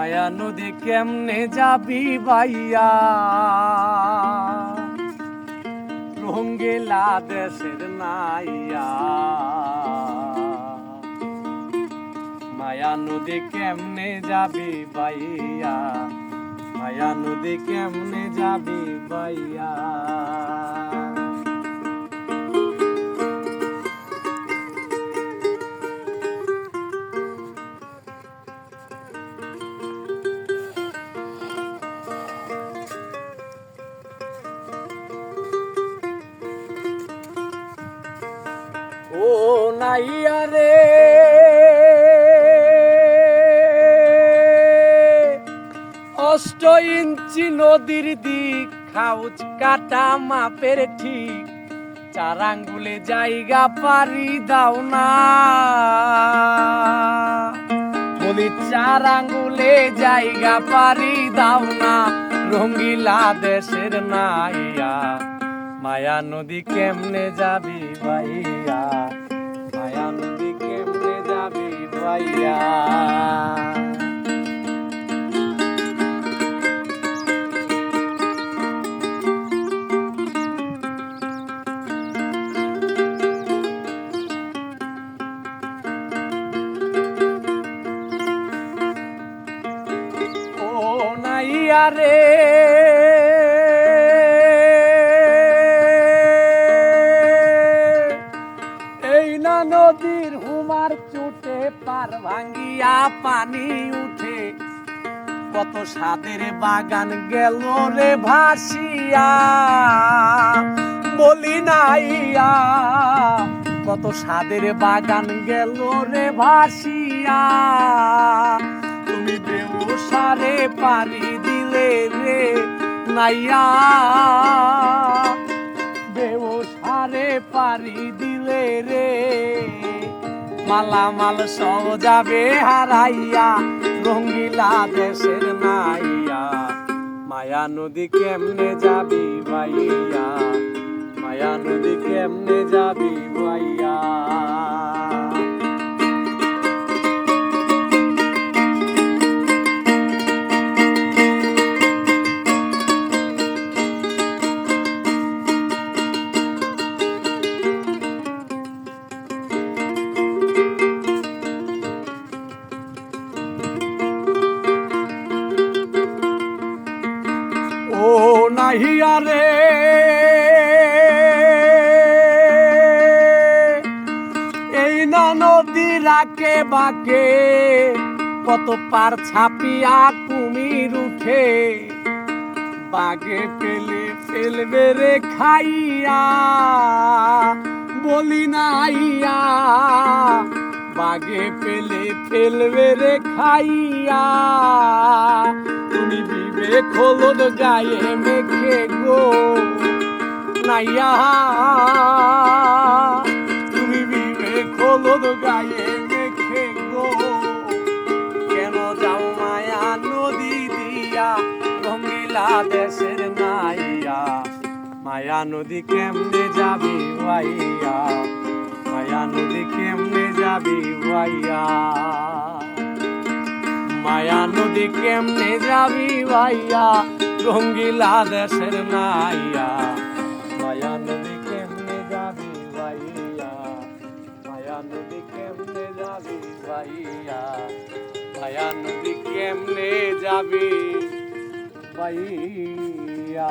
মায়া নদী কেমনে যাবি বাইয়া, রঙ্গিলা দেশের নাইয়া। মায়া নদী কেমনে যাবি বাইয়া, মায়া নদী কেমনে যাবি বাইয়া। ও নাইয়া রে অষ্ট ইঞ্চি নদীর দিক, খাউচ কাটা মাপের ঠিক, 4 আঙ্গুলে জায়গা পারি দাও না। বলি 4 আঙ্গুলে জায়গা পারি দাও না, রঙ্গিলা দেশের নাইয়া। মায়া নদী কেমনে যাবি ভাইয়া, মায়া নদী কেমনে যাবি ভাইয়া। ও নাইয়া রে নদীর হুমার চুটে পার ভাঙ্গিয়া পানি উঠে, কত সাদের বাগান গেল রে ভাসিয়া। বলি নাইয়া কত সাদের বাগান গেল রে ভাসিয়া। তুমি বেউসারে পারি দিলে রে নাইয়া, বেউসারে পারি দিলে রে। মালামাল সব যাবে হারাইয়া, রঙ্গিলা দেশের নাইয়া। মায়া নদী কেমনে যাবি ভাইয়া, মায়া নদী কেমনে যাবি ভাইয়া। ও নাহিয়া রে এই না নদী রাকে বাকে, কত পার ছাপিয়া কুমির উঠে, বাগে পেলে ফেলবে রে খাইয়া। বলি নাইয়া বাগে পেলে ফেলবে রে খাইয়া। তুমি বিবেক হলুদ গায়ে মেখে গো নাইয়া, তুমি বিবেক হলুদ গায়ে মেখে গো। কেন যাও মায়া নদী দিয়া, রঙ্গিলা দেশের নাইয়া। মায়া নদী কেমনে যাবি ভাইয়া, মায়া নদী কেমনে যাবি ভাইয়া। মায়া নদী কেমনে যাবি ভাইয়া, রঙ্গিলা দেশের নাইয়া। মায়া নদী কেমনে যাবি ভাইয়া, মায়া নদী কেমনে যাবি ভাইয়া, মায়া নদী কেমনে যাবি ভাইয়া।